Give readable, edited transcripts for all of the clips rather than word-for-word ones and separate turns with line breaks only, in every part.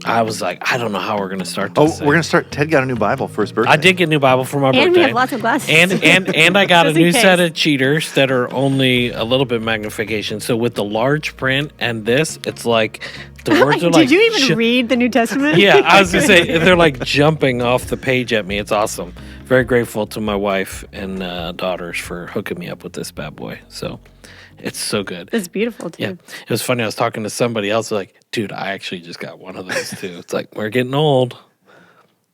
I was like, I don't know how we're going to start
Oh,
this.
we're going to start. Ted got a new Bible for his birthday.
I did get a new Bible for my birthday.
And we have lots of glasses.
And I got a
Just in
new
case.
set of cheaters that are only a little bit magnification. So with the large print and this, it's like the words are like.
Did you even read the New Testament?
Yeah, I was gonna say they're like jumping off the page at me. It's awesome. Very grateful to my wife and daughters for hooking me up with this bad boy. So it's so good.
It's beautiful too.
Yeah, it was funny. I was talking to somebody else, like, dude, I actually just got one of those too. It's like we're getting old,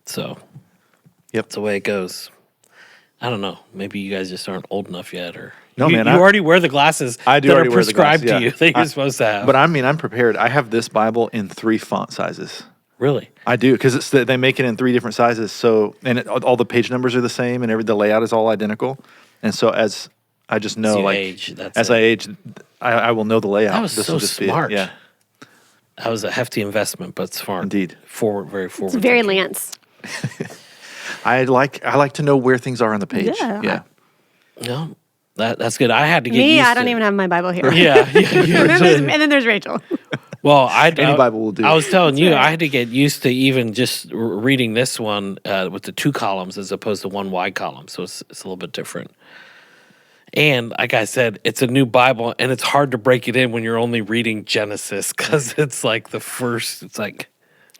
so
Yep.
that's the way it goes. I don't know. Maybe you guys just aren't old enough yet, or
No,
you,
man,
you already wear the glasses.
I do
that
already
are
wear the
prescribed
glasses,
to
yeah.
you that you're supposed to have.
But I mean, I'm prepared. I have this Bible in 3 font sizes.
Really,
I do, because they make it in 3 different sizes. So, and all the page numbers are the same, and the layout is all identical. And so, as I just know,
you
like
age, that's
as
it.
I age, I will know the layout.
That was
This
so
will just be it.
smart.
Yeah,
that was a hefty investment, but smart.
Indeed.
Very forward.
It's very
thinking.
Lance.
I like to know where things are on the page.
Yeah.
No, that's good. I had to get
Me,
used
I don't
to
even have my Bible here.
Yeah.
and then there's Rachel.
Well,
Any Bible will do.
I was telling you,
right.
I had to get used to even just reading this one with the 2 columns as opposed to 1 wide column. So it's a little bit different. And like I said, it's a new Bible, and it's hard to break it in when you're only reading Genesis because it's like the first. It's like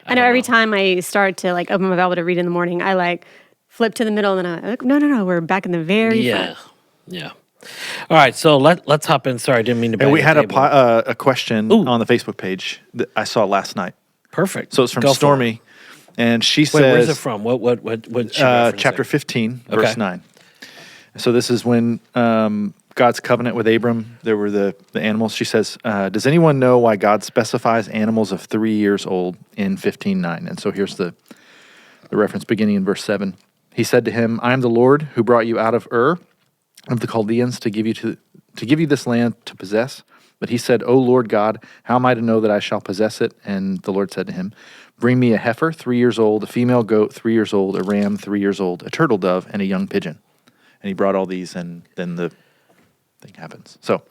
I know every time I start to like open my Bible to read in the morning, I like flip to the middle, and then I'm like, no, we're back in the very front.
Yeah. All right, so let's hop in. Sorry, I didn't mean to.
And we had
table.
a question
Ooh.
on the Facebook page that I saw last night.
Perfect.
So it's from
Go for it.
Stormy, and she
Wait,
says,
where's it from? What she referencing?
chapter 15,
Okay.
verse 9. So this is when God's covenant with Abram, there were the animals. She says, does anyone know why God specifies animals of 3 years old in 15:9? And so here's the reference beginning in verse 7. He said to him, I am the Lord who brought you out of Ur of the Chaldeans to give you this land to possess. But he said, O Lord God, how am I to know that I shall possess it? And the Lord said to him, bring me a heifer 3 years old, a female goat 3 years old, a ram 3 years old, a turtle dove, and a young pigeon. And he brought all these, and then the thing happens. So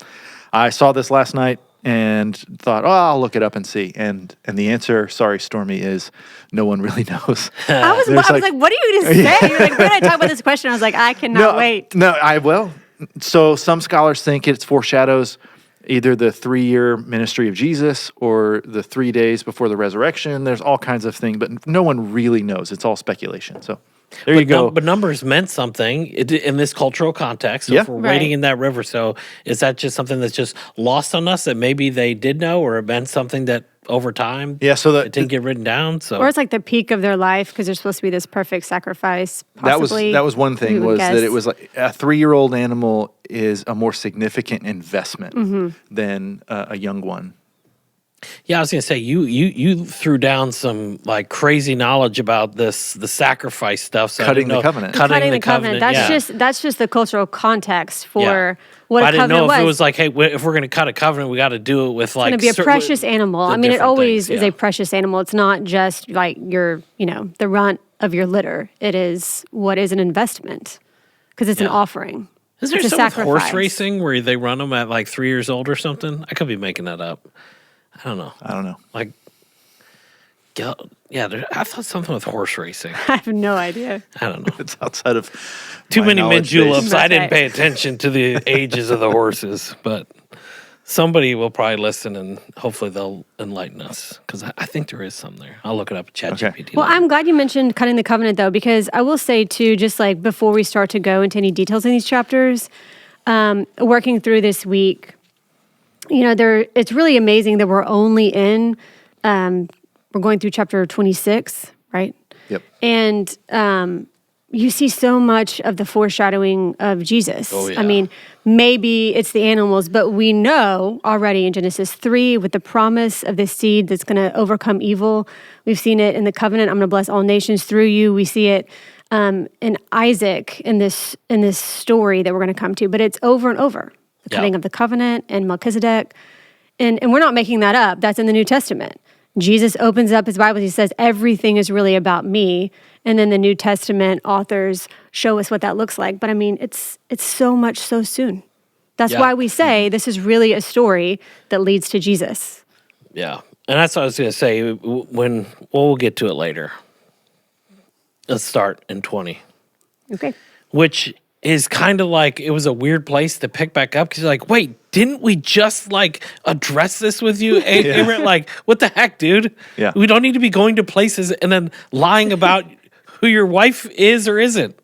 I saw this last night and thought, I'll look it up and see. And the answer, sorry, Stormy, is no one really knows.
I was like, what are you going to say? You're like, we're going to talk about this question. I was like, I cannot wait.
No, I will. So some scholars think it foreshadows either the 3-year ministry of Jesus or the 3 days before the resurrection. There's all kinds of things, but no one really knows. It's all speculation. So there you go.
But numbers meant something in this cultural context. So
Yeah.
if we're
Right.
waiting in that river, so is that just something that's just lost on us that maybe they did know, or it meant something that over time
Yeah, so
it didn't get written down? So
Or it's like the peak of their life because they're supposed to be this perfect sacrifice.
that
Possibly,
was one
we
thing
would
was that
guess.
it was like a 3-year-old animal is a more significant investment
Mm-hmm.
than a young one.
yeah, I was gonna say you threw down some like crazy knowledge about the sacrifice stuff. So I
Cutting
didn't
the
know-
covenant.
Cutting the covenant.
That's just the cultural context for what
But
a
I didn't know
covenant
if it
was.
was like, hey, if we're gonna cut a covenant, we got to do it with like
It's going to be a
certain-
precious animal.
the
I mean, it
different
always
things,
is a precious animal. It's not just like the runt of your litter. It is what is an investment because it's an offering.
Is there
It's a
some with horse
sacrifice.
racing where they run them at like 3 years old or something? I could be making that up. I don't know.
I don't know.
Like, yeah, I thought something with horse racing.
I have no idea.
I don't know.
It's outside of
Too
my
many mint
knowledge base.
juleps. I
That's
didn't
right.
pay attention to the ages of the horses, but somebody will probably listen and hopefully they'll enlighten us because I think there is some there. I'll look it up at ChatGPT.
Well, I'm glad you mentioned cutting the covenant, though, because I will say, too, just like before we start to go into any details in these chapters, working through this week, it's really amazing that we're only in, we're going through chapter 26, right?
Yep.
And you see so much of the foreshadowing of Jesus.
Oh, yeah.
I mean, maybe it's the animals, but we know already in Genesis 3 with the promise of this seed that's going to overcome evil. We've seen it in the covenant. I'm going to bless all nations through you. We see it in Isaac in this story that we're going to come to, but it's over and over. The cutting of the covenant and Melchizedek. And we're not making that up. That's in the New Testament. Jesus opens up his Bible. He says, everything is really about me. And then the New Testament authors show us what that looks like. But I mean, it's so much so soon. That's why we say this is really a story that leads to Jesus.
Yeah. And that's what I was going to say. We'll get to it later. Let's start in 20,
Okay.
which is kind of like, it was a weird place to pick back up because you're like, wait, didn't we just like address this with you? Abraham, like, what the heck, dude?
Yeah.
We don't need to be going to places and then lying about who your wife is or isn't.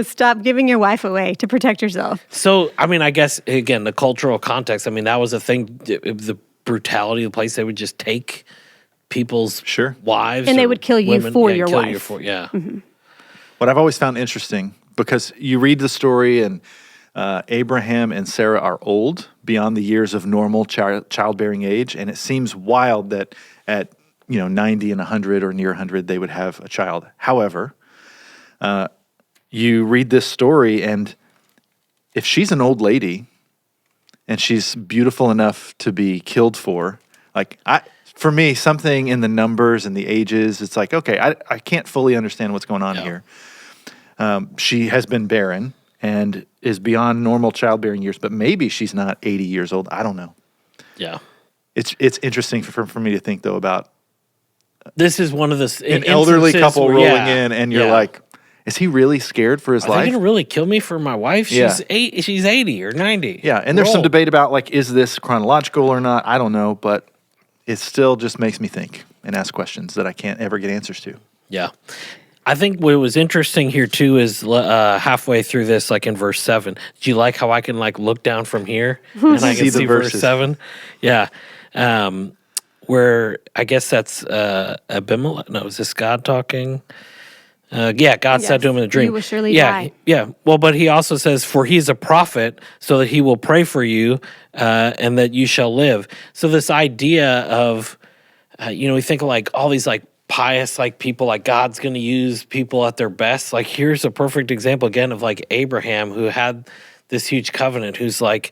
Stop giving your wife away to protect yourself.
So, I mean, I guess, again, the cultural context, I mean, that was a thing, the brutality of the place. They would just take people's
Sure.
wives.
And they
or
would kill you
women.
for
Yeah,
your
kill
wife.
What I've always found interesting, because you read the story and Abraham and Sarah are old, beyond the years of normal childbearing age, and it seems wild that at 90 and 100 or near 100 they would have a child. However, you read this story, and if she's an old lady and she's beautiful enough to be killed for, for me, something in the numbers and the ages, it's like, okay, I can't fully understand what's going on here. She has been barren and is beyond normal childbearing years, but maybe she's not 80 years old. I don't know.
Yeah.
It's interesting for me to think, though, about
This is one of the
an elderly
instances
couple
where,
rolling in, and you're like, is he really scared for his
are they
life?
going to really kill me for my wife?
Yeah.
She's 80 or 90.
Yeah, and there's some
Roll.
debate about, like, is this chronological or not? I don't know, but it still just makes me think and ask questions that I can't ever get answers to.
Yeah. I think what was interesting here, too, is halfway through this, like in verse 7, do you like how I can, like, look down from here and I can
See the
see verse
verses.
7? Yeah. Where I guess that's Abimelech. No, is this God talking? God said to him in a dream.
You will surely
yeah,
die.
Yeah. Well, but he also says, for he is a prophet, so that he will pray for you and that you shall live. So this idea of, we think of like all these like pious like people, like God's going to use people at their best. Like here's a perfect example again of like Abraham, who had this huge covenant, who's like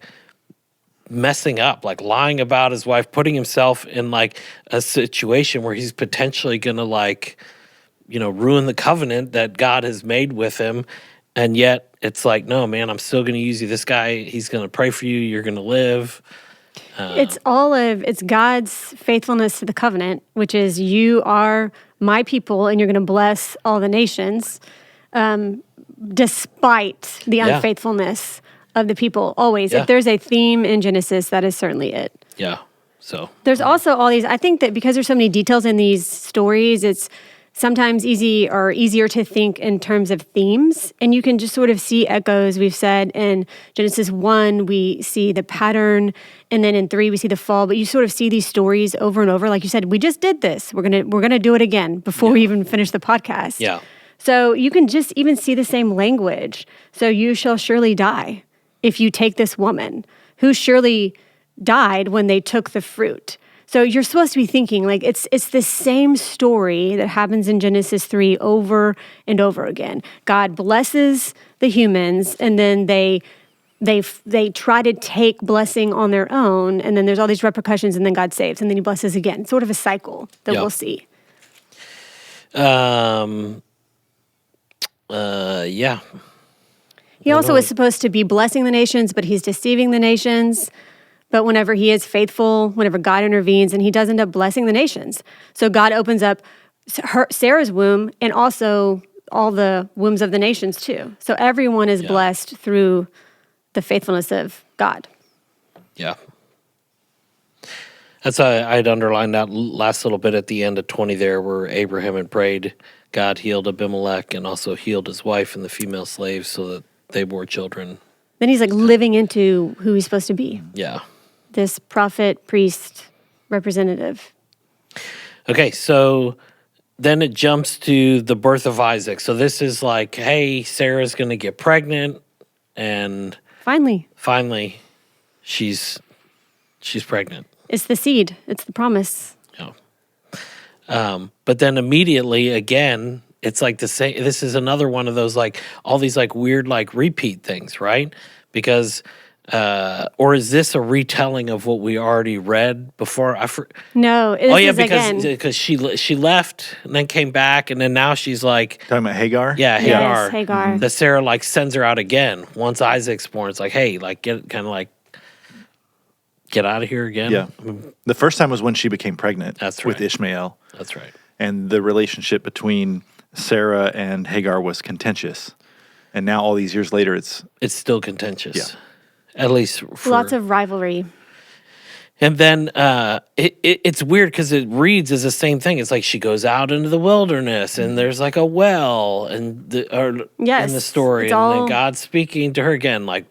messing up, like lying about his wife, putting himself in like a situation where he's potentially going to like, ruin the covenant that God has made with him. And yet it's like, no, man, I'm still going to use you. This guy, he's going to pray for you. You're going to live.
It's God's faithfulness to the covenant, which is you are my people and you're going to bless all the nations, despite the
Yeah.
unfaithfulness of the people. Always.
Yeah.
If there's a theme in Genesis, that is certainly it.
Yeah. So
There's also all these, I think that because there's so many details in these stories, it's sometimes easier to think in terms of themes. And you can just sort of see echoes. We've said in Genesis 1, we see the pattern. And then in 3, we see the fall. But you sort of see these stories over and over. Like you said, we just did this. We're gonna do it again before we even finish the podcast.
yeah.
So you can just even see the same language. So you shall surely die if you take this woman who surely died when they took the fruit. So you're supposed to be thinking like it's the same story that happens in Genesis 3 over and over again. God blesses the humans, and then they try to take blessing on their own, and then there's all these repercussions, and then God saves, and then He blesses again. Sort of a cycle that
Yeah.
we'll see.
Yeah.
He also is supposed to be blessing the nations, but he's deceiving the nations. But whenever he is faithful, whenever God intervenes, and he does end up blessing the nations. So God opens up Sarah's womb and also all the wombs of the nations too. So everyone is blessed through the faithfulness of God.
Yeah. That's why I'd underlined that last little bit at the end of 20 there, where Abraham had prayed, God healed Abimelech and also healed his wife and the female slaves so that they bore children.
Then he's like living into who he's supposed to be.
Yeah.
This prophet, priest, representative.
Okay, so then it jumps to the birth of Isaac. So this is like, hey, Sarah's going to get pregnant, and
Finally,
she's pregnant.
it's the seed. It's the promise.
Yeah. But then immediately again, it's like the same. This is another one of those like all these like weird like repeat things, right? Because or is this a retelling of what we already read before?
No, this is again.
because she left and then came back, and then now she's like,
Talking about Hagar?
yeah, Hagar.
Yes, Hagar.
That Sarah like sends her out again once Isaac's born. It's like, hey, like get kind of like get out of here again.
Yeah. The first time was when she became pregnant
That's
with
right.
Ishmael.
That's right.
And the relationship between Sarah and Hagar was contentious. And now all these years later, it's
It's still contentious.
Yeah.
At least for
Lots of rivalry.
And then it's weird because it reads as the same thing. It's like she goes out into the wilderness and there's like a well and in
Yes,
the story,
it's
and
all-
then God's speaking to her again, like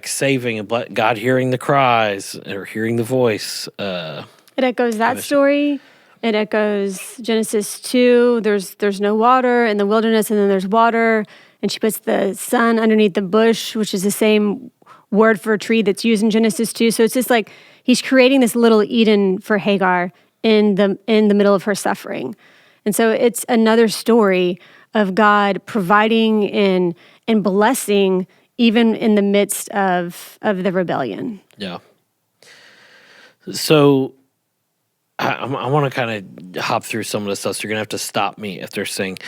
saving and God hearing the cries or hearing the voice.
It echoes that story. It echoes Genesis 2. There's no water in the wilderness, and then there's water. And she puts the son underneath the bush, which is the same word for a tree that's used in Genesis 2. So it's just like he's creating this little Eden for Hagar in the middle of her suffering. And so it's another story of God providing and blessing even in the midst of the rebellion.
Yeah. So I want to kind of hop through some of the stuff. So you're going to have to stop me if they're saying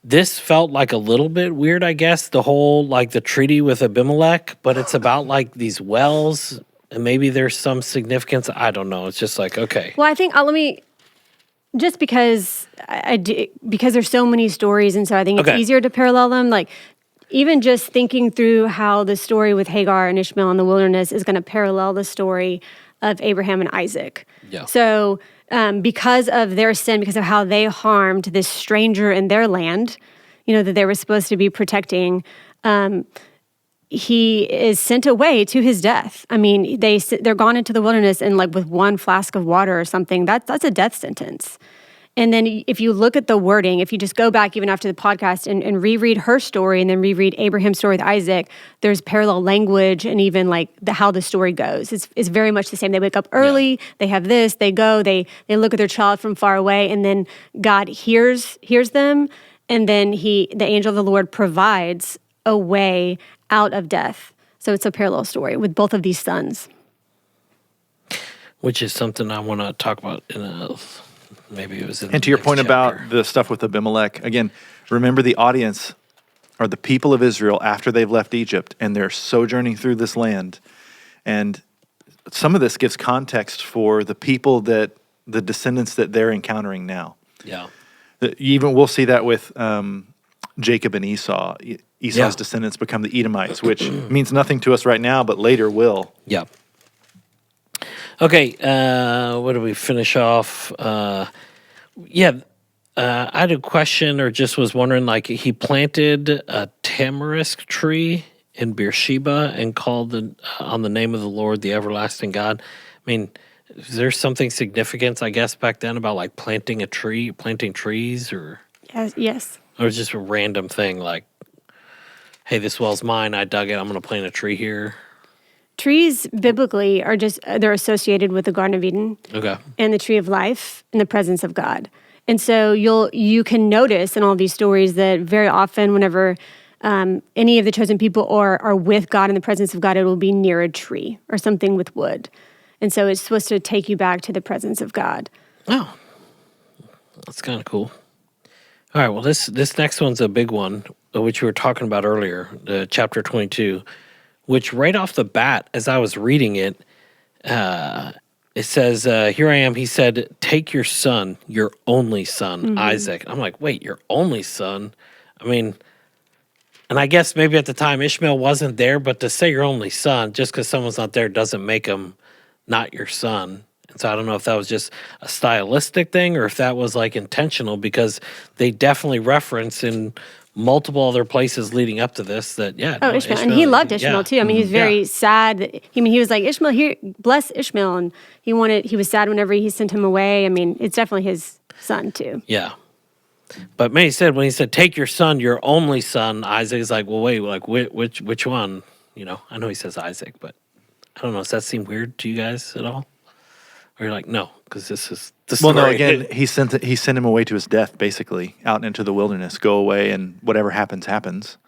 this felt like a little bit weird, I guess, the whole like the treaty with Abimelech, but it's about like these wells and maybe there's some significance. I don't know. It's just like, okay.
Well, I think let me just because because there's so many stories, and so I think it's
Okay.
easier to parallel them. Like even just thinking through how the story with Hagar and Ishmael in the wilderness is going to parallel the story of Abraham and Isaac.
Yeah.
So because of their sin, because of how they harmed this stranger in their land, that they were supposed to be protecting, he is sent away to his death. I mean, they're gone into the wilderness and like with one flask of water or something, that's a death sentence. And then if you look at the wording, if you just go back even after the podcast and reread her story and then reread Abraham's story with Isaac, there's parallel language and even like how the story goes. It's very much the same. They wake up early, they have this, they go, they look at their child from far away, and then God hears them, and then the angel of the Lord provides a way out of death. So it's a parallel story with both of these sons.
Which is something I want to talk about maybe it was in
And
the
to your
next
point
chapter.
about the stuff with Abimelech, again, remember the audience are the people of Israel after they've left Egypt and they're sojourning through this land. And some of this gives context for the people the descendants that they're encountering now.
Yeah.
Even we'll see that with Jacob and Esau. Esau's
Yeah.
descendants become the Edomites, which means nothing to us right now, but later will.
Yeah. Okay, what do we finish off? I had a question, or just was wondering, like, he planted a tamarisk tree in Beersheba and called on the name of the Lord, the everlasting God. I mean, is there something significant, I guess, back then about, like, planting trees, or
Yes.
it was just a random thing, like, hey, this well's mine, I dug it, I'm going to plant a tree here?
Trees biblically are they're associated with the Garden of Eden
Okay.
and the tree of life in the presence of God. And so you can notice in all these stories that very often whenever any of the chosen people are with God in the presence of God, it will be near a tree or something with wood. And so it's supposed to take you back to the presence of God.
Oh, that's kind of cool. All right, well, this next one's a big one, which we were talking about earlier, chapter 22, which right off the bat, as I was reading it, it says, here I am, he said, take your son, your only son, Isaac. I'm like, wait, your only son? I mean, and I guess maybe at the time Ishmael wasn't there, but to say your only son, just because someone's not there doesn't make him not your son. And so I don't know if that was just a stylistic thing or if that was like intentional, because they definitely reference in multiple other places leading up to this that,
Ishmael. And he loved Ishmael
yeah.
too. I mean, he's very
Yeah.
sad. He was like, Ishmael, here, bless Ishmael. And he was sad whenever he sent him away. I mean, it's definitely his son too.
Yeah. But when he said, take your son, your only son, Isaac is like, well, wait, like which one? I know he says Isaac, but I don't know. Does that seem weird to you guys at all? Or you're like, no, because this is the story.
Well, no, again, he sent him away to his death, basically, out into the wilderness. Go away, and whatever happens, happens.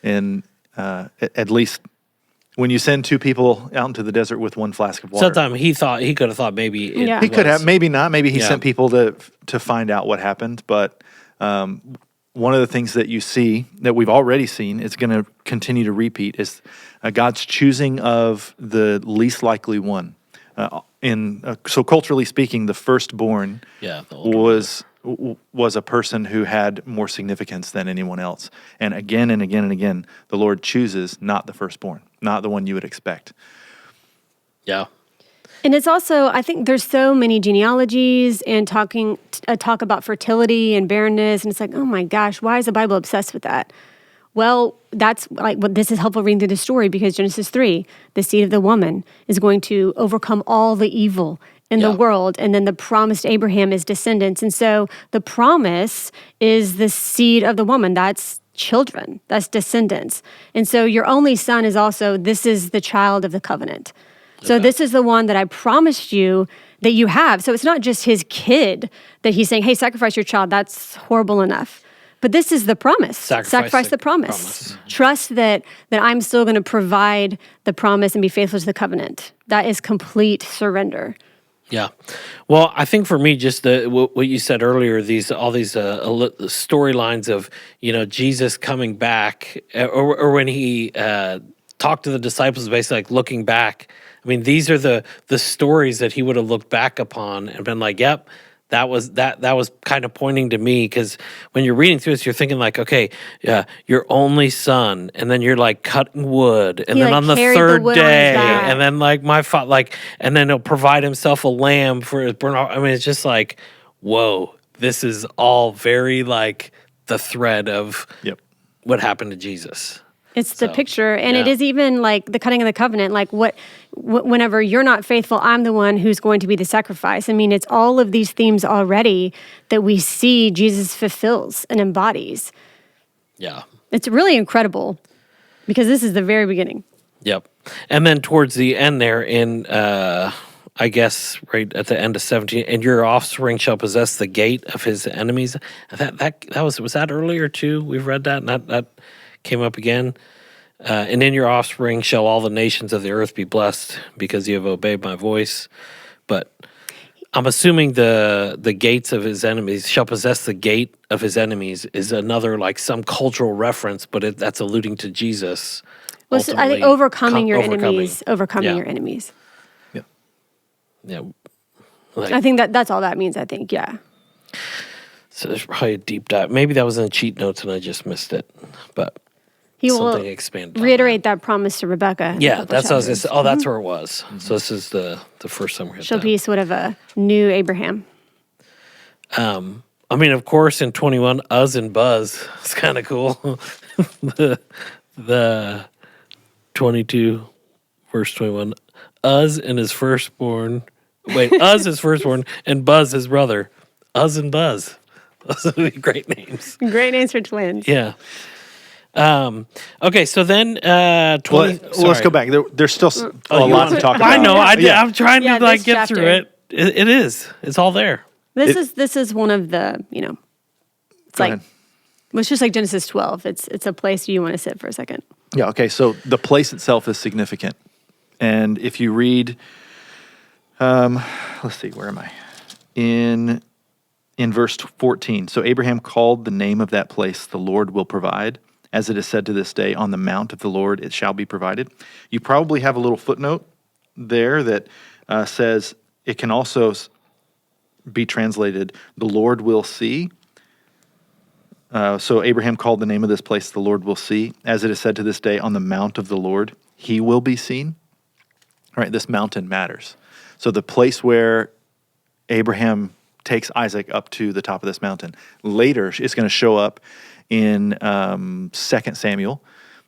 And at least when you send two people out into the desert with one flask of water.
Sometime he could have thought maybe it
Yeah.
He could
was.
have, maybe not. Maybe he
Yeah.
sent people to find out what happened. But one of the things that you see that we've already seen is going to continue to repeat is God's choosing of the least likely one. So culturally speaking, the firstborn
Yeah, the older
was a person who had more significance than anyone else. And again and again and again, the Lord chooses not the firstborn, not the one you would expect.
Yeah.
And it's also, I think there's so many genealogies and talk about fertility and barrenness, and it's like, oh my gosh, why is the Bible obsessed with that? Well, that's like this is helpful reading through the story because Genesis 3, the seed of the woman is going to overcome all the evil in the world, and then the promise to Abraham is descendants. And so the promise is the seed of the woman. That's children, that's descendants. And so your only son is also, this is the child of the covenant. So this is the one that I promised you that you have. So it's not just his kid that he's saying, hey, sacrifice your child. That's horrible enough. But this is the promise. Sacrifice the promise. Trust that I'm still going to provide the promise and be faithful to the covenant. That is complete surrender.
Yeah. Well, I think for me, just what you said earlier, all these storylines of, Jesus coming back or when he talked to the disciples, basically like looking back. I mean, these are the stories that he would have looked back upon and been like, yep, that was kind of pointing to me. Because when you're reading through this, you're thinking like, okay, yeah, your only son, and then you're like cutting wood, and then on the third day, and then like and then he'll provide himself a lamb for his burnt offering. I mean, it's just like, whoa, this is all very like the thread of what happened to Jesus.
It's the picture, and it is even like the cutting of the covenant, like whenever you're not faithful, I'm the one who's going to be the sacrifice. I mean, it's all of these themes already that we see Jesus fulfills and embodies.
Yeah.
It's really incredible because this is the very beginning.
Yep. And then towards the end there in, I guess, right at the end of 17, and your offspring shall possess the gate of his enemies. That was that earlier too? We've read that, and that came up again. And in your offspring shall all the nations of the earth be blessed because you have obeyed my voice. But I'm assuming the gates of his enemies shall possess the gate of his enemies is another like some cultural reference, but that's alluding to Jesus.
Well, I think overcoming your enemies. Your enemies.
Yep.
Yeah.
I think that's all that means, I think, yeah.
So there's probably a deep dive. Maybe that was in the cheat notes and I just missed it. But
he will reiterate that promise to Rebecca.
Yeah, that's what I was going to say. Oh, that's where it was. Mm-hmm. So this is the first time we heard that.
She'll be sort of a new Abraham.
I mean, of course, in 21, Uz and Buzz. It's kind of cool. the 22, verse 21. Uz and his firstborn. Wait, Uz his firstborn and Buzz his brother. Uz and Buzz. Those would be great names.
Great names for twins.
Yeah. Okay, so then 20.
Well, let's go back. There's still a lot to talk about.
I know. I'm trying to like get through it. It is. It's all there.
This is one of the It's like it's just like Genesis 12. It's a place you want to sit for a second.
Yeah. Okay. So the place itself is significant, and if you read, let's see, where am I? In verse 14. So Abraham called the name of that place, the Lord will provide. As it is said to this day, on the mount of the Lord it shall be provided. You probably have a little footnote there that says it can also be translated, the Lord will see. So Abraham called the name of this place, the Lord will see. As it is said to this day, on the mount of the Lord, he will be seen. All right, this mountain matters. So the place where Abraham takes Isaac up to the top of this mountain. Later, it's going to show up in 2 Samuel.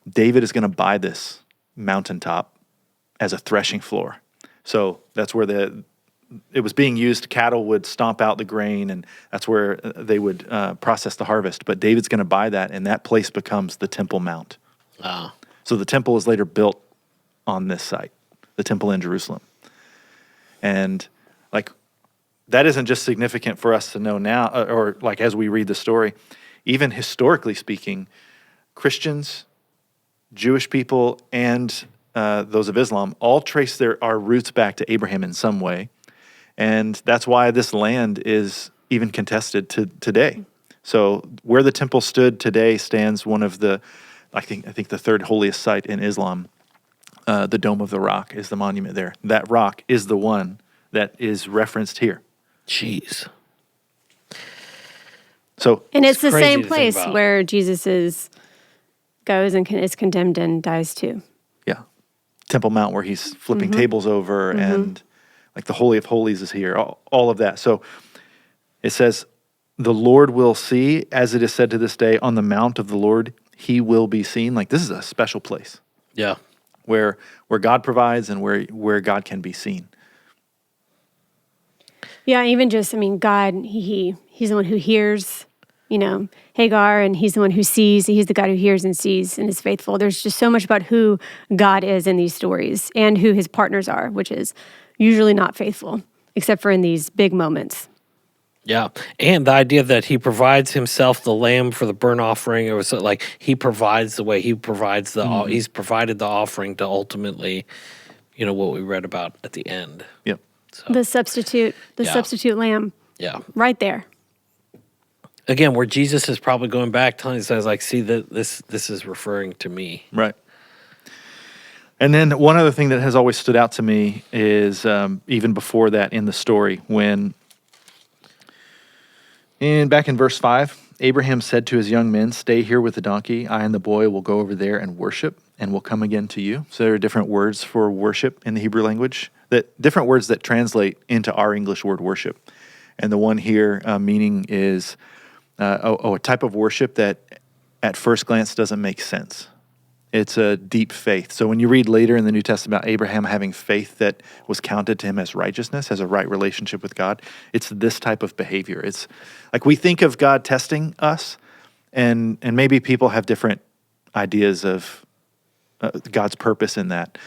David is going to buy this mountaintop as a threshing floor. So that's where it was being used. Cattle would stomp out the grain, and that's where they would process the harvest. But David's going to buy that, and that place becomes the Temple Mount. So the temple is later built on this site, the temple in Jerusalem. And like, that isn't just significant for us to know now, or like as we read the story. Even historically speaking, Christians, Jewish people, and those of Islam all trace our roots back to Abraham in some way. And that's why this land is even contested today. So where the temple stood today stands one of the, I think the third holiest site in Islam. The Dome of the Rock is the monument there. That rock is the one that is referenced here.
Jeez.
So
And it's the
crazy
same
to think
place
about.
where Jesus goes and is condemned and dies too.
yeah, Temple Mount where he's flipping tables over, and like the Holy of Holies is here. All of that. So it says, "The Lord will see, as it is said to this day, on the mount of the Lord he will be seen." Like this is a special place
Yeah.
where God provides and where God can be seen.
Yeah, even just, God, he's the one who hears, Hagar, and he's the one who sees. He's the God who hears and sees and is faithful. There's just so much about who God is in these stories and who his partners are, which is usually not faithful, except for in these big moments.
Yeah. And the idea that he provides himself the lamb for the burnt offering, or so like he provides the way, he provides he's provided the offering to ultimately, what we read about at the end.
Yep.
So,
The substitute lamb,
yeah.
right there.
Again, where Jesus is probably going back, telling us, like, see, that this is referring to me.
Right. And then one other thing that has always stood out to me is even before that in the story, back in verse 5, Abraham said to his young men, "Stay here with the donkey. I and the boy will go over there and worship, and will come again to you." So there are different words for worship in the Hebrew language, different words that translate into our English word worship. And the one here meaning is a type of worship that at first glance doesn't make sense. It's a deep faith. So when you read later in the New Testament about Abraham having faith that was counted to him as righteousness, as a right relationship with God, it's this type of behavior. It's like we think of God testing us, and maybe people have different ideas of God's purpose in that.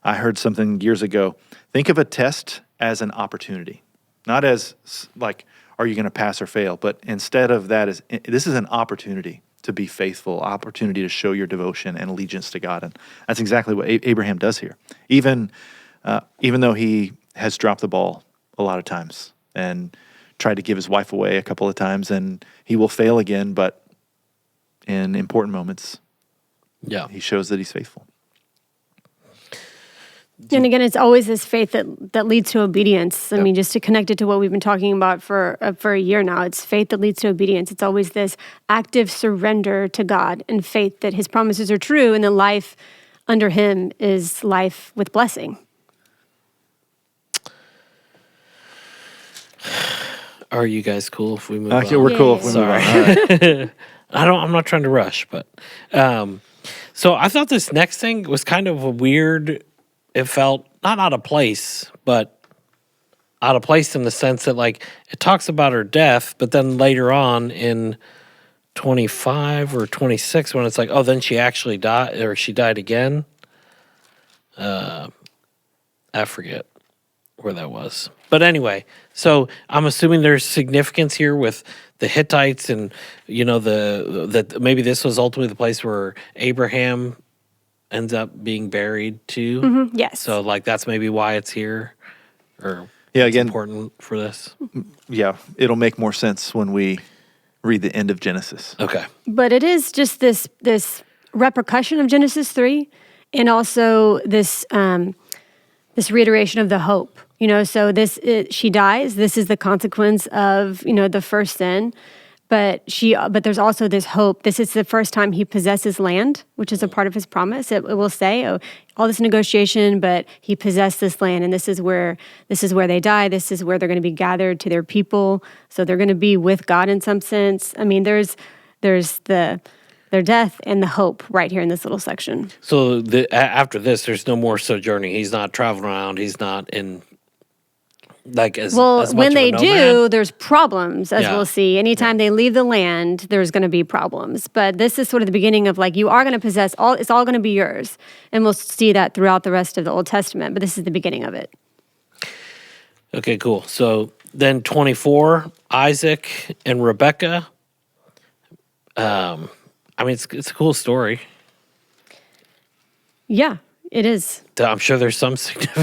I heard something years ago. Think of a test as an opportunity, not as like, are you going to pass or fail? But instead of that, this is an opportunity to be faithful, opportunity to show your devotion and allegiance to God. And that's exactly what Abraham does here. Even though he has dropped the ball a lot of times and tried to give his wife away a couple of times, and he will fail again, but in important moments,
Yeah.
he shows that he's faithful.
And again, it's always this faith that leads to obedience. I mean, just to connect it to what we've been talking about for a year now, it's faith that leads to obedience. It's always this active surrender to God and faith that his promises are true and that life under him is life with blessing.
Are you guys cool if we move
Okay,
on?
we're cool if we move on. All right.
I'm not trying to rush, but so I thought this next thing was kind of a weird. It felt not out of place, but out of place in the sense that like it talks about her death, but then later on in 25 or 26, when it's like, oh, then she actually died, or she died again. I forget where that was, but anyway, so I'm assuming there's significance here with the Hittites, and that maybe this was ultimately the place where Abraham ends up being buried too.
Yes.
So like that's maybe why it's here, or
Yeah,
it's
again,
important for this.
yeah, it'll make more sense when we read the end of Genesis.
Okay.
But it is just this repercussion of Genesis 3, and also this this reiteration of the hope. So she dies. This is the consequence of the first sin. But there's also this hope. This is the first time he possesses land, which is a part of his promise. It will say, all this negotiation, but he possessed this land, and this is where they die. This is where they're going to be gathered to their people. So they're going to be with God in some sense. I mean, there's their death and the hope right here in this little section.
So after this, there's no more sojourning. He's not traveling around. He's not in. Like as much
when
of
they
a
do,
nomad?
there's problems, as
Yeah.
we'll see. Anytime they leave the land, there's going to be problems. But this is sort of the beginning of like, you are going to possess all, it's all going to be yours. And we'll see that throughout the rest of the Old Testament. But this is the beginning of it.
Okay, cool. So then 24, Isaac and Rebecca. I mean, it's a cool story.
Yeah, it is.
I'm sure there's some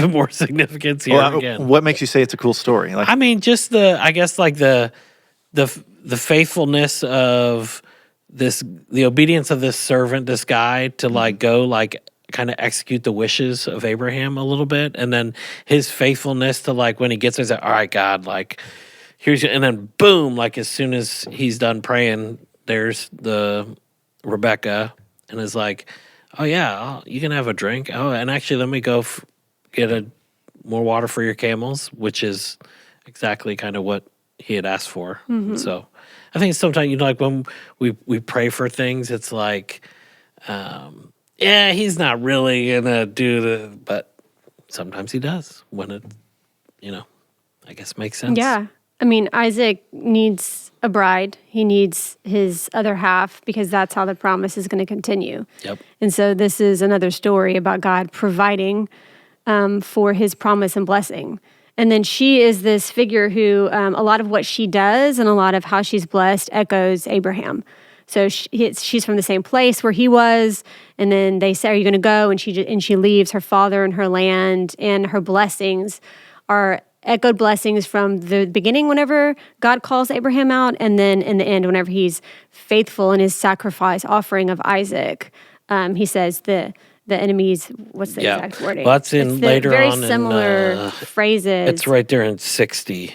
more significance here again.
What makes you say it's a cool story? Like,
I mean, just I guess like the the faithfulness of the obedience of this servant, this guy, to like go like kind of execute the wishes of Abraham a little bit, and then his faithfulness to like when he gets there, he's like, all right, God, like here's your, and then boom, like as soon as he's done praying, there's the Rebecca, and is like, oh yeah, you can have a drink. Oh, and actually, let me go get more water for your camels, which is exactly kind of what he had asked for. So I think sometimes, like when we pray for things, it's like, yeah, he's not really gonna do but sometimes he does when it, I guess makes sense.
Yeah. I mean, Isaac needs a bride. He needs his other half because that's how the promise is going to continue.
Yep.
And so this is another story about God providing for his promise and blessing. And then she is this figure who a lot of what she does and a lot of how she's blessed echoes Abraham. So she's from the same place where he was, and then they say, "Are you going to go?" And she leaves her father and her land, and her blessings are echoed blessings from the beginning whenever God calls Abraham out, and then in the end whenever he's faithful in his sacrifice offering of Isaac. He says the enemies. What's the exact wording?
Well, that's in later
very
on.
Similar phrases.
It's right there in 60.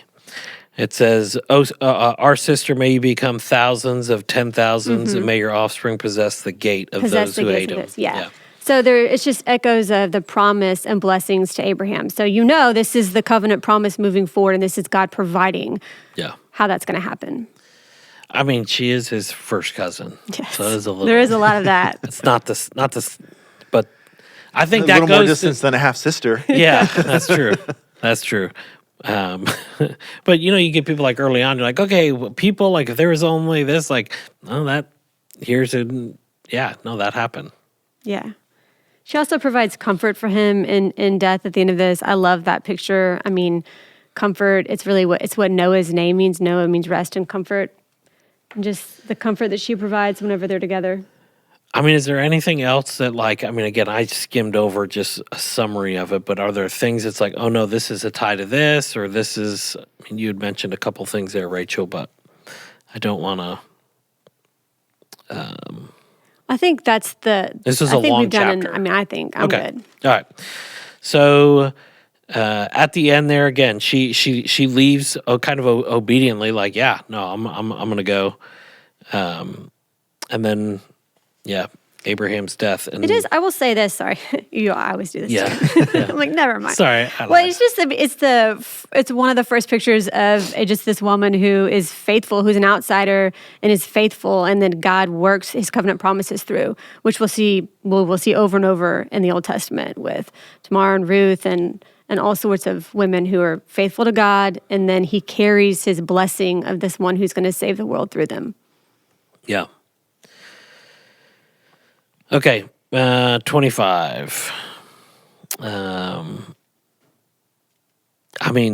It says, our sister, may you become thousands of 10,000s, and may your offspring possess the gate of those who hate him.
Yeah. So it's just echoes of the promise and blessings to Abraham. So this is the covenant promise moving forward, and this is God providing how that's going to happen.
I mean, she is his first cousin.
Yes.
So
there is a lot of that.
It's not this, but I think
A
that
little
goes
more distance than a half sister.
Yeah, that's true. That's true. But you get people like early on, you're like, okay, people, like if there was only this, like, that happened.
Yeah. She also provides comfort for him in death at the end of this. I love that picture. I mean, comfort, it's really what Noah's name means. Noah means rest and comfort. And just the comfort that she provides whenever they're together.
I mean, is there anything else that again, I skimmed over just a summary of it, but are there things that's like, oh no, this is a tie to this, or this is, you had mentioned a couple things there, Rachel, but I don't want to.
I think that's
This is a long chapter.
I think I'm good.
All right. So at the end there again, she leaves kind of obediently, like, yeah, no, I'm gonna go, and then. Yeah, Abraham's death. And
it is. I will say this. Sorry, I always do this.
Yeah,
yeah. I'm like, never mind.
Sorry.
Well, it's just it's one of the first pictures of just this woman who is faithful, who's an outsider and is faithful, and then God works His covenant promises through, which we'll see over and over in the Old Testament with Tamar and Ruth and all sorts of women who are faithful to God, and then He carries His blessing of this one who's going to save the world through them.
Yeah. Okay, 25.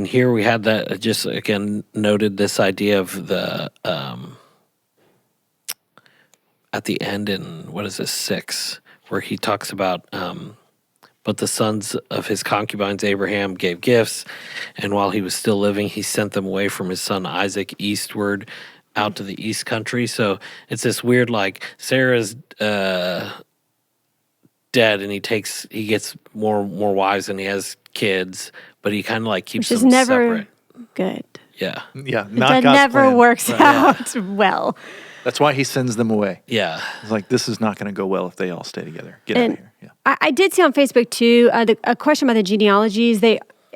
Here we had that, just again noted this idea of the, at the end in, 6, where he talks about, but the sons of his concubines Abraham gave gifts, and while he was still living, he sent them away from his son Isaac eastward, out to the east country. So it's this weird, like, Sarah's dead, and he gets more wives and he has kids, but he kind of like keeps them separate.
Good.
Yeah.
Yeah.
That never works out well.
That's why he sends them away.
Yeah.
It's like, this is not going to go well if they all stay together. Get out of here. Yeah.
I did see on Facebook too, a question about the genealogies.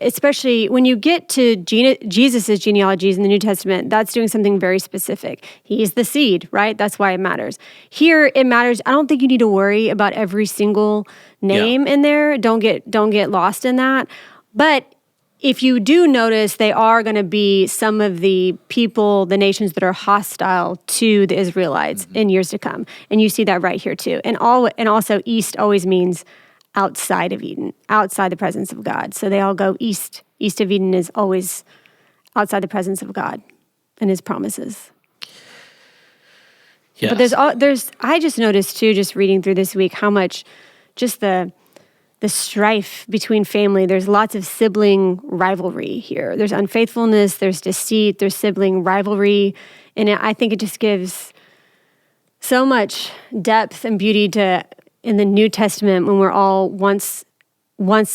Especially when you get to Jesus' genealogies in the New Testament, that's doing something very specific. He's the seed, right? That's why it matters. Here, it matters. I don't think you need to worry about every single name in there. Don't get lost in that. But if you do notice, they are going to be some of the people, the nations that are hostile to the Israelites in years to come. And you see that right here too. And also east always means outside of Eden, outside the presence of God. So they all go east. East of Eden is always outside the presence of God and His promises.
Yes.
But I just noticed too, just reading through this week, how much just the the strife between family. There's lots of sibling rivalry here. There's unfaithfulness, there's deceit, there's sibling rivalry. And I think it just gives so much depth and beauty to in the New Testament when we're all once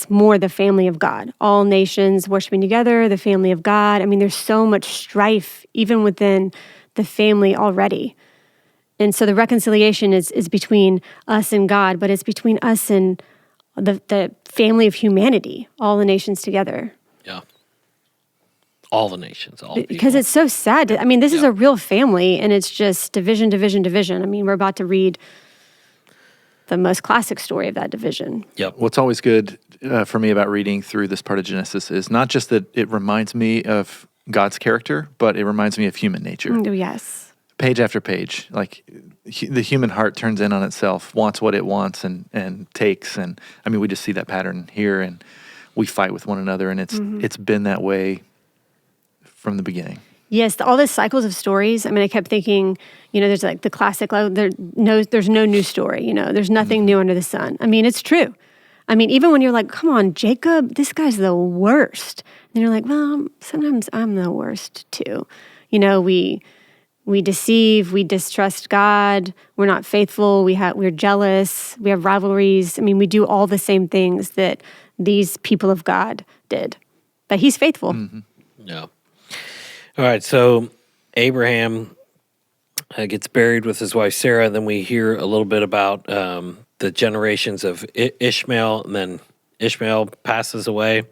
more the family of God. All nations worshiping together, the family of God. I mean, there's so much strife even within the family already. And so the reconciliation is between us and God, but it's between us and the family of humanity, all the nations together.
Yeah. All the nations, all the people.
Because it's so sad. I mean, this is a real family, and it's just division, division, division. I mean, we're about to read the most classic story of that division.
Yep.
What's always good for me about reading through this part of Genesis is not just that it reminds me of God's character, but it reminds me of human nature.
Oh, yes.
Page after page, like the human heart turns in on itself, wants what it wants and takes. And I mean, we just see that pattern here, and we fight with one another, and it's been that way from the beginning.
Yes, all the cycles of stories. I mean, I kept thinking, there's like the classic, there's no new story, there's nothing new under the sun. I mean, it's true. I mean, even when you're like, come on, Jacob, this guy's the worst. And you're like, well, sometimes I'm the worst too. We deceive, we distrust God, we're not faithful, we're jealous, we have rivalries. I mean, we do all the same things that these people of God did. But he's faithful.
Mm-hmm.
Yeah. All right, so Abraham gets buried with his wife Sarah. Then we hear a little bit about the generations of Ishmael, and then Ishmael passes away.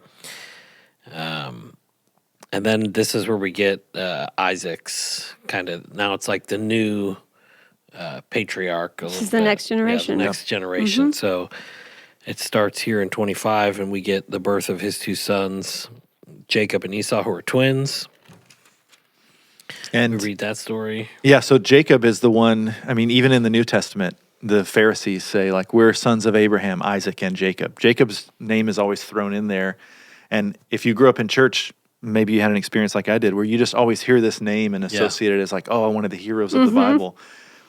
And then this is where we get Isaac's kind of, now it's like the new patriarch.
This is the next generation.
Yeah, the next generation. So it starts here in 25, and we get the birth of his two sons, Jacob and Esau, who are twins.
And
we read that story.
Yeah, so Jacob is the one, I mean, even in the New Testament, the Pharisees say, like, we're sons of Abraham, Isaac, and Jacob. Jacob's name is always thrown in there. And if you grew up in church, maybe you had an experience like I did, where you just always hear this name and associate it as like, oh, one of the heroes of the Bible.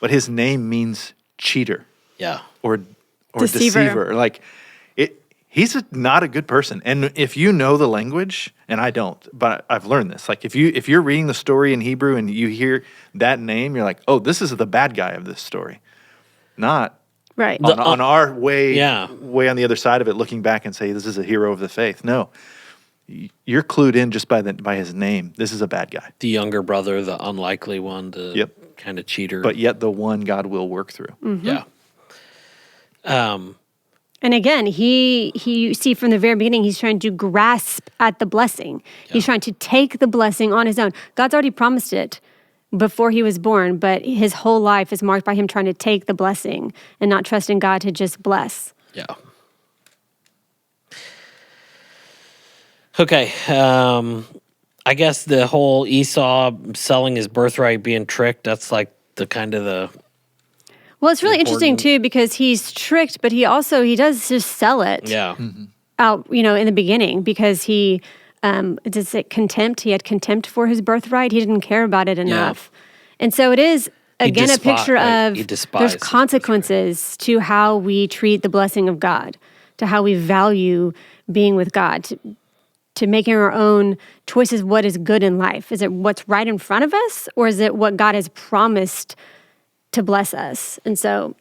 But his name means cheater.
Yeah.
Or deceiver. Like, he's not a good person. And if you know the language, and I don't, but I've learned this. Like, if you're reading the story in Hebrew and you hear that name, you're like, oh, this is the bad guy of this story. Not
right
on our way on the other side of it, looking back and say, this is a hero of the faith. No. You're clued in just by his name. This is a bad guy.
The younger brother, the unlikely one, the kind of cheater.
But yet the one God will work through.
Yeah.
And again, you see from the very beginning, he's trying to grasp at the blessing. Yeah. He's trying to take the blessing on his own. God's already promised it before he was born, but his whole life is marked by him trying to take the blessing and not trusting God to just bless.
Yeah. Okay, I guess the whole Esau selling his birthright, being tricked, that's like the kind of the...
Well, it's really interesting too, because he's tricked, but he does just sell it out, in the beginning, because he, does it contempt? He had contempt for his birthright. He didn't care about it enough. And so it is, again, a picture of there's consequences to how we treat the blessing of God, to how we value being with God, to making our own choices, what is good in life. Is it what's right in front of us, or is it what God has promised to bless us? And so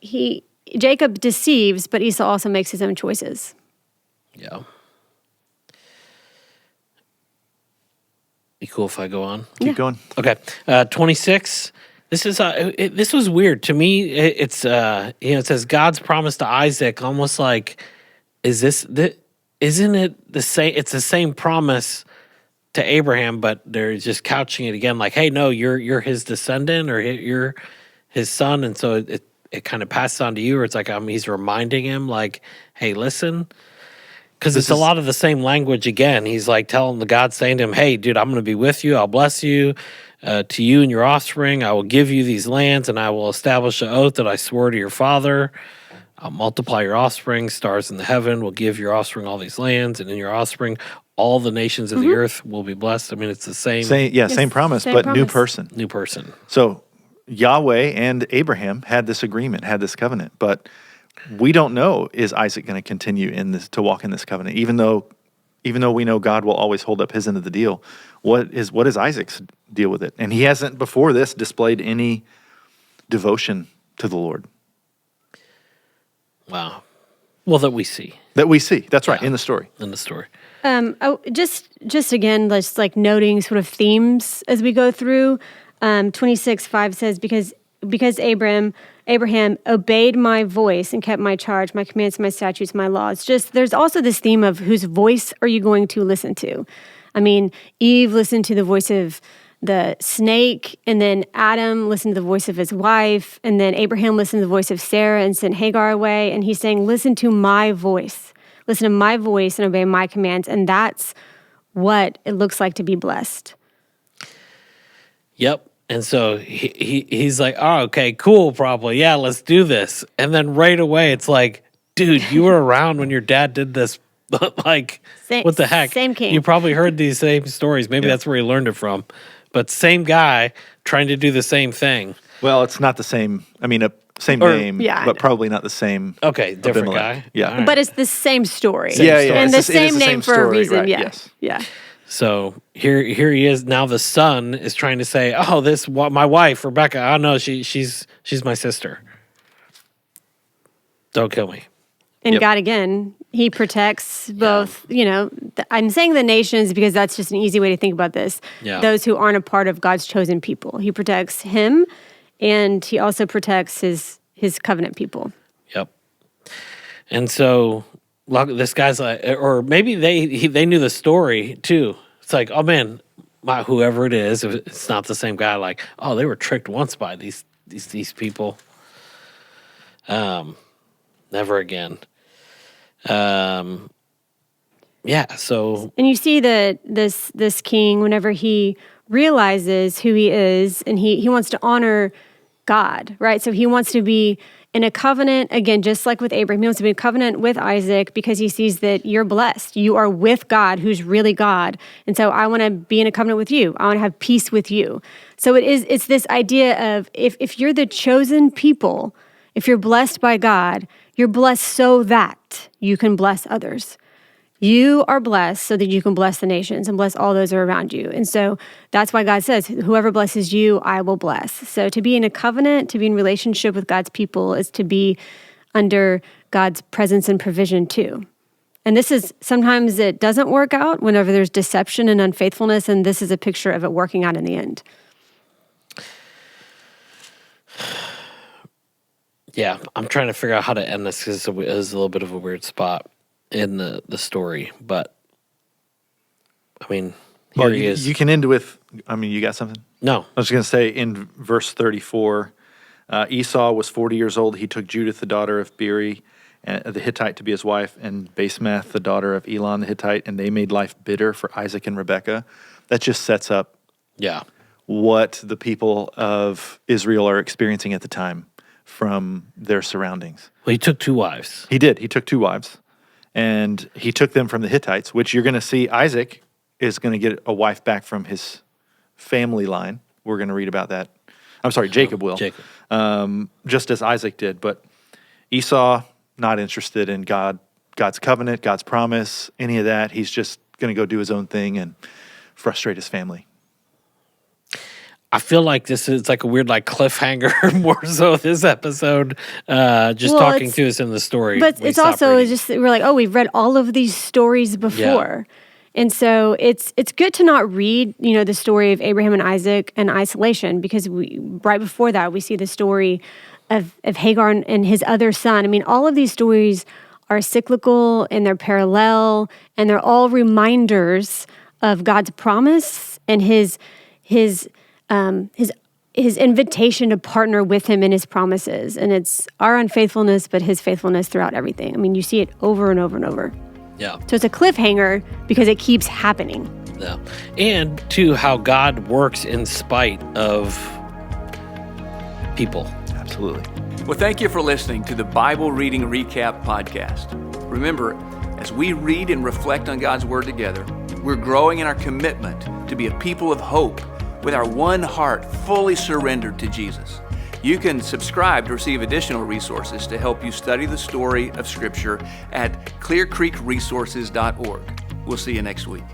Jacob deceives, but Esau also makes his own choices.
Yeah. You cool if I go on?
Keep going.
Okay. 26. This is this was weird to me. It says God's promise to Isaac, almost like, isn't it the same? It's the same promise to Abraham, but they're just couching it again, like, "Hey, no, you're his descendant, or you're his son," and so it kind of passes on to you. Or it's like he's reminding him, like, "Hey, listen," because it's a lot of the same language again. He's like telling the God, saying to him, "Hey, dude, I'm going to be with you. I'll bless you. To you and your offspring, I will give you these lands, and I will establish an oath that I swore to your father. I'll multiply your offspring, stars in the heaven will give your offspring all these lands, and in your offspring, all the nations of the earth will be blessed." I mean, it's the same
promise, but new person.
New person.
So Yahweh and Abraham had this agreement, had this covenant, but we don't know, is Isaac going to continue to walk in this covenant, even though we know God will always hold up his end of the deal. What is Isaac's deal with it? And he hasn't before this displayed any devotion to the Lord.
Wow. Well, that we see.
That's right,
Yeah.
in the story.
In the story.
Just again, just like noting sort of themes as we go through. 26:5 says, because Abraham obeyed my voice and kept my charge, my commands, my statutes, my laws. Just there's also this theme of whose voice are you going to listen to? I mean, Eve listened to the voice of the snake, and then Adam listened to the voice of his wife, and then Abraham listened to the voice of Sarah and sent Hagar away. And he's saying, listen to my voice. Listen to my voice and obey my commands. And that's what it looks like to be blessed.
Yep. And so he's like, oh, okay, cool, probably. Yeah, let's do this. And then right away, it's like, dude, you were around when your dad did this. Like, what the heck?
Same king.
You probably heard these same stories. Maybe that's where he learned it from. But same guy trying to do the same thing.
Well, it's not the same. I mean, same name,
yeah,
but probably not the same.
Okay, different
Abimelech.
guy.
Yeah.
All right.
But it's the same story.
Yeah,
And
it's
the
it is
same name for a
story,
reason.
right,
Yeah.
yes.
Yeah.
So here he is now. The son is trying to say, "Oh, my wife Rebecca. Oh no, she's my sister. Don't kill me."
And
Yep.
God, again, he protects both, I'm saying the nations because that's just an easy way to think about this.
Yeah.
Those who aren't a part of God's chosen people. He protects him, and he also protects his covenant people.
Yep. And so this guy's like, or maybe they knew the story too. It's like, oh man, whoever it is, if it's not the same guy. Like, oh, they were tricked once by these people. Never again. Yeah. So,
And you see that this king, whenever he realizes who he is, and he wants to honor God, right? So he wants to be in a covenant, again, just like with Abraham, he wants to be in a covenant with Isaac because he sees that you're blessed. You are with God, who's really God. And so I want to be in a covenant with you. I want to have peace with you. So it's this idea of if you're the chosen people, if you're blessed by God, you're blessed so that you can bless others. You are blessed so that you can bless the nations and bless all those who are around you. And so that's why God says, whoever blesses you, I will bless. So to be in a covenant, to be in relationship with God's people is to be under God's presence and provision too. And this is, sometimes it doesn't work out whenever there's deception and unfaithfulness, and this is a picture of it working out in the end.
yeah, I'm trying to figure out how to end this because it was a little bit of a weird spot in the story. But, I mean, here he is.
You can end with, you got something?
No.
I was going to say in verse 34, Esau was 40 years old. He took Judith, the daughter of Beeri, the Hittite, to be his wife, and Basemath, the daughter of Elon, the Hittite, and they made life bitter for Isaac and Rebekah. That just sets up
Yeah.
what the people of Israel are experiencing at the time from their surroundings.
Well, he took 2 wives.
He did. He took 2 wives, and he took them from the Hittites, which you're going to see Isaac is going to get a wife back from his family line. We're going to read about that. I'm sorry, Jacob will.
Jacob.
Just as Isaac did. But Esau, not interested in God's covenant, God's promise, any of that. He's just going to go do his own thing and frustrate his family.
I feel like this is like a weird cliffhanger more so this episode, talking to us in the story.
But
We
it's
stopped
also
reading.
just, we're like, oh, we've read all of these stories before. And so it's good to not read, the story of Abraham and Isaac in isolation, because right before that, we see the story of Hagar and his other son. All of these stories are cyclical and they're parallel, and they're all reminders of God's promise and his invitation to partner with him in his promises. And it's our unfaithfulness, but his faithfulness throughout everything. You see it over and over and over.
Yeah.
So it's a cliffhanger because it keeps happening.
Yeah. And to how God works in spite of people.
Absolutely.
Well, thank you for listening to the Bible Reading Recap Podcast. Remember, as we read and reflect on God's Word together, we're growing in our commitment to be a people of hope with our one heart fully surrendered to Jesus. You can subscribe to receive additional resources to help you study the story of Scripture at clearcreekresources.org. We'll see you next week.